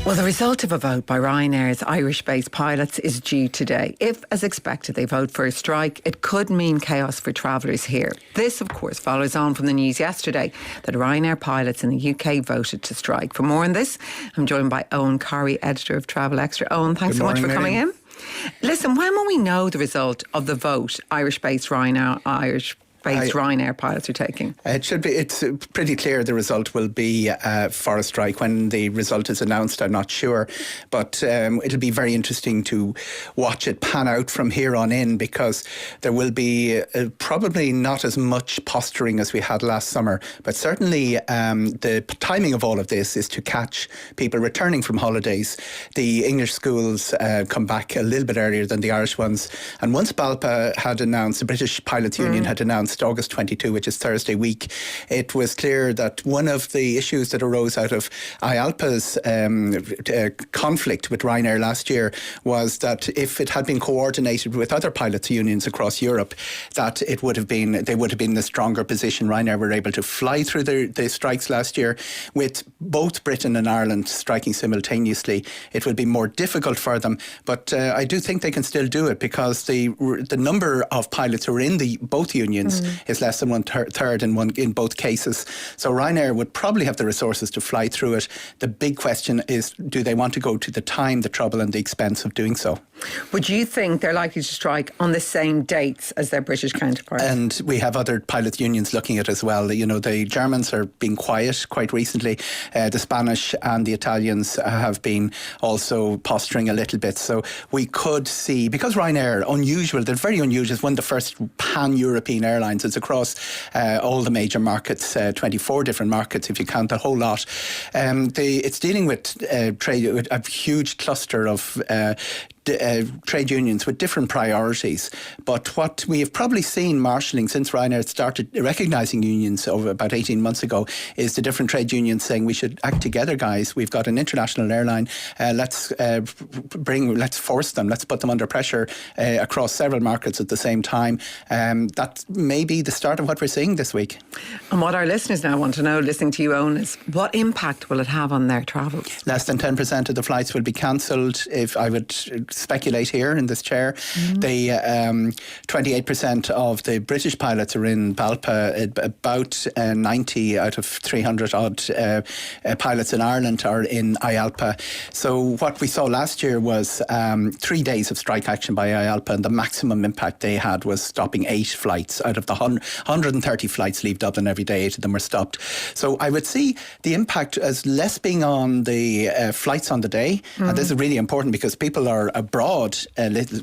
Well, the result of a vote by Ryanair's Irish-based pilots is due today. If, as expected, they vote for a strike, it could mean chaos for travellers here. This, of course, follows on from the news yesterday that Ryanair pilots in the UK voted to strike. For more on this, I'm joined by Eoghan Corry, editor of Travel Extra. Eoghan, thanks so much for coming in. Listen, when will we know the result of the vote Irish-based Ryanair pilots are taking? It's pretty clear the result will be for a strike. When the result is announced, I'm not sure. But it'll be very interesting to watch it pan out from here on in, because there will be probably not as much posturing as we had last summer. But certainly the timing of all of this is to catch people returning from holidays. The English schools come back a little bit earlier than the Irish ones. And once BALPA had announced, the British Pilots Union had announced August 22, which is Thursday week, it was clear that one of the issues that arose out of IALPA's conflict with Ryanair last year was that if it had been coordinated with other pilots unions across Europe, that they would have been in a stronger position. Ryanair were able to fly through the strikes last year. With both Britain and Ireland striking simultaneously, it will be more difficult for them, but I do think they can still do it, because the number of pilots who are in both unions is less than one third in both cases. So Ryanair would probably have the resources to fly through it. The big question is, do they want to go to the time, the trouble and the expense of doing so? Would you think they're likely to strike on the same dates as their British counterparts? And we have other pilot unions looking at it as well. You know, the Germans are being quiet quite recently. The Spanish and the Italians have been also posturing a little bit. So we could see, because Ryanair, they're very unusual. It's one of the first pan-European airlines. It's across all the major markets, 24 different markets if you count the whole lot. It's dealing with a huge cluster of trade unions with different priorities. But what we have probably seen marshalling since Ryanair started recognising unions over about 18 months ago is the different trade unions saying, we should act together, guys. We've got an international airline. Let's force them. Let's put them under pressure across several markets at the same time. That may be the start of what we're seeing this week. And what our listeners now want to know, listening to you, Eoghan, is what impact will it have on their travels? Less than 10% of the flights will be cancelled. If I would speculate here in this chair, the 28% of the British pilots are in BALPA. About 90 out of 300 odd pilots in Ireland are in IALPA. So what we saw last year was 3 days of strike action by IALPA, and the maximum impact they had was stopping 8 flights out of the 130 flights leave Dublin every day. 8 of them were stopped. So I would see the impact as less being on the flights on the day, and this is really important because people are abroad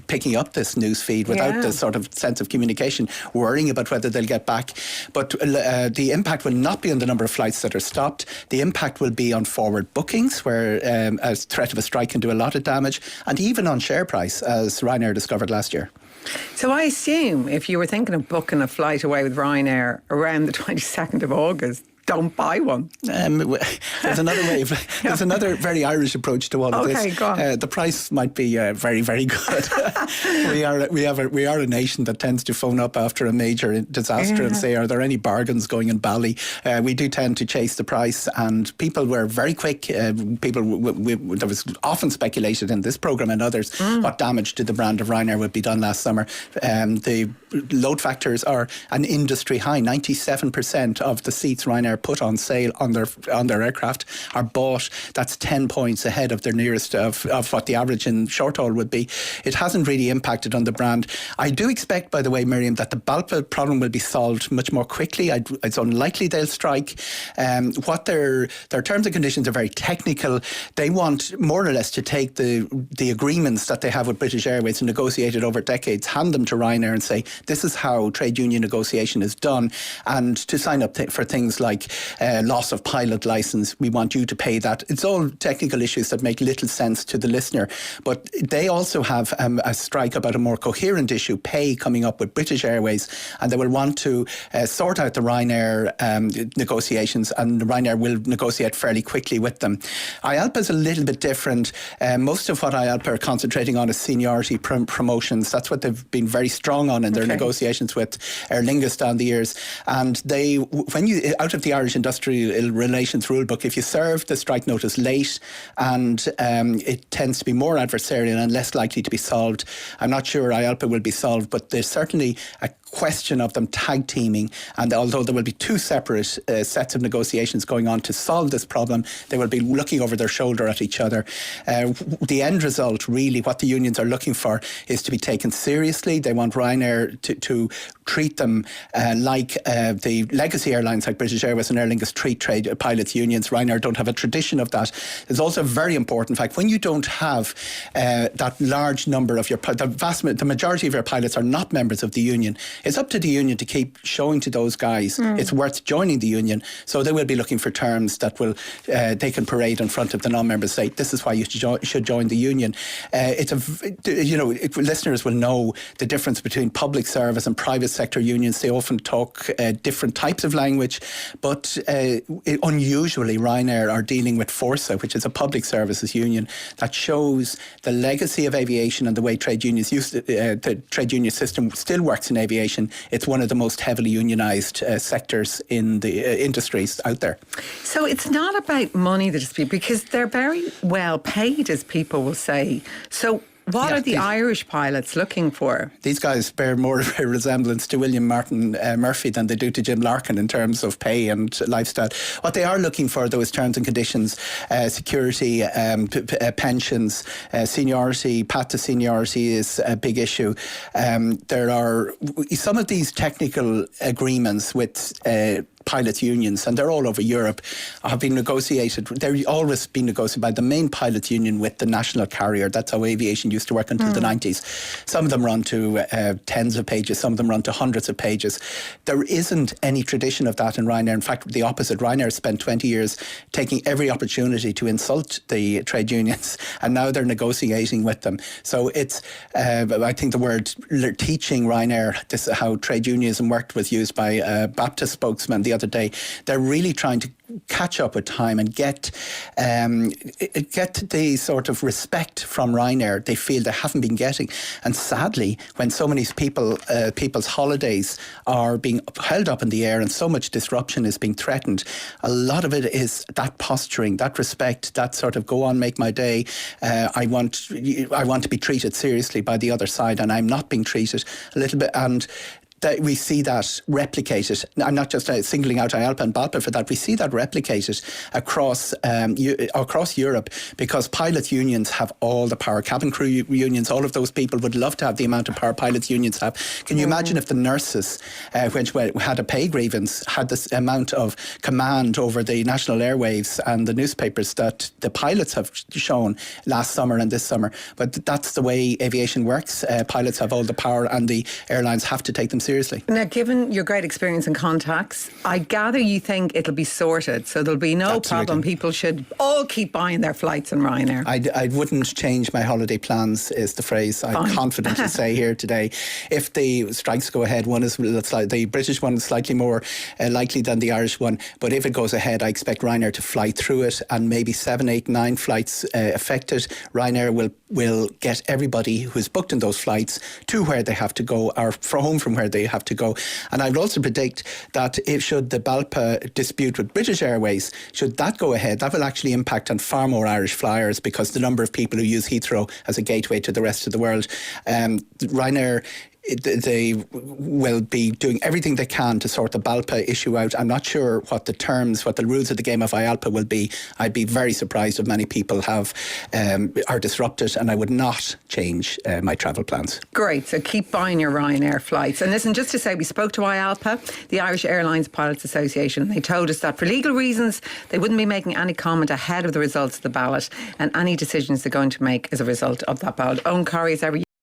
picking up this news feed without this sort of sense of communication, worrying about whether they'll get back. But the impact will not be on the number of flights that are stopped. The impact will be on forward bookings, where a threat of a strike can do a lot of damage, and even on share price, as Ryanair discovered last year. So I assume if you were thinking of booking a flight away with Ryanair around the 22nd of August, don't buy one. There's another way. There's another very Irish approach to all of this. Go on. The price might be very, very good. we are a nation that tends to phone up after a major disaster and say, "Are there any bargains going in Bali?" We do tend to chase the price, and people were very quick. There was often speculated in this programme and others what damage to the brand of Ryanair would be done last summer. The load factors are an industry high. 97% of the seats Ryanair put on sale on their aircraft are bought. That's 10 points ahead of their nearest of what the average in short haul would be. It hasn't really impacted on the brand. I do expect, by the way, Miriam, that the BALPA problem will be solved much more quickly. It's unlikely they'll strike. What their terms and conditions are very technical. They want more or less to take the agreements that they have with British Airways and negotiated over decades, hand them to Ryanair and say, this is how trade union negotiation is done, and to sign up for things like loss of pilot licence, we want you to pay that. It's all technical issues that make little sense to the listener, but they also have a strike about a more coherent issue, pay, coming up with British Airways, and they will want to sort out the Ryanair negotiations, and Ryanair will negotiate fairly quickly with them. IALPA is a little bit different. Most of what IALPA are concentrating on is seniority promotions. That's what they've been very strong on in their negotiations with Aer Lingus down the years. And they, when you out of the the Irish Industrial Relations Rulebook, if you serve the strike notice late and it tends to be more adversarial and less likely to be solved. I'm not sure IALPA will be solved, but there's certainly a question of them tag teaming, and although there will be two separate sets of negotiations going on to solve this problem, they will be looking over their shoulder at each other. The end result, really, what the unions are looking for is to be taken seriously. They want Ryanair to treat them like the legacy airlines like British Airways and Aer Lingus treat trade pilots unions. Ryanair don't have a tradition of that. It's also a very important fact, when you don't have that large number of the majority of your pilots are not members of the union, it's up to the union to keep showing to those guys it's worth joining the union. So they will be looking for terms that will they can parade in front of the non-members, say this is why you should join the union. Listeners will know the difference between public service and private sector unions. They often talk different types of language, but unusually Ryanair are dealing with Forsa, which is a public services union that shows the legacy of aviation and the way trade unions the trade union system still works in aviation. It's one of the most heavily unionised sectors in the industries out there. So it's not about money, the dispute, because they're very well paid, as people will say. So what are the Irish pilots looking for? These guys bear more of a resemblance to William Martin Murphy than they do to Jim Larkin in terms of pay and lifestyle. What they are looking for, though, is terms and conditions, security, pensions, seniority. Path to seniority is a big issue. There are some of these technical agreements with pilots unions, and they're all over Europe, have been negotiated. They've always been negotiated by the main pilots union with the national carrier. That's how aviation used to work until the 90s. Some of them run to tens of pages, some of them run to hundreds of pages. There isn't any tradition of that in Ryanair. In fact, the opposite. Ryanair spent 20 years taking every opportunity to insult the trade unions, and now they're negotiating with them. So it's, I think the word teaching Ryanair, this is how trade unionism worked, was used by a Baptist spokesman the other day. They're really trying to catch up with time and get the sort of respect from Ryanair they feel they haven't been getting. And sadly, when so many people's holidays are being held up in the air and so much disruption is being threatened, a lot of it is that posturing, that respect, that sort of go on, make my day. I want to be treated seriously by the other side, and I'm not being treated a little bit. And that we see that replicated. I'm not just singling out IALPA and BALPA for that. We see that replicated across Europe, because pilots unions have all the power. Cabin crew unions, all of those people would love to have the amount of power pilots unions have. Can you imagine if the nurses, which had a pay grievance, had this amount of command over the national airwaves and the newspapers that the pilots have shown last summer and this summer? But that's the way aviation works. Pilots have all the power, and the airlines have to take them seriously. Now, given your great experience and contacts, I gather you think it'll be sorted, so there'll be no problem. People should all keep buying their flights on Ryanair. I wouldn't change my holiday plans, is the phrase I'm confident to say here today. If the strikes go ahead, the British one is slightly more likely than the Irish one, but if it goes ahead, I expect Ryanair to fly through it, and maybe 7, 8, 9 flights affected. Ryanair will get everybody who's booked in those flights to where they have to go, or home from where they have to go. And I would also predict that should the BALPA dispute with British Airways, should that go ahead, that will actually impact on far more Irish flyers, because the number of people who use Heathrow as a gateway to the rest of the world. Ryanair, they will be doing everything they can to sort the BALPA issue out. I'm not sure what the rules of the game of IALPA will be. I'd be very surprised if many people are disrupted, and I would not change my travel plans. Great, so keep buying your Ryanair flights. And listen, just to say, we spoke to IALPA, the Irish Airlines Pilots Association, and they told us that for legal reasons, they wouldn't be making any comment ahead of the results of the ballot and any decisions they're going to make as a result of that ballot. Eoghan Corry, as ever,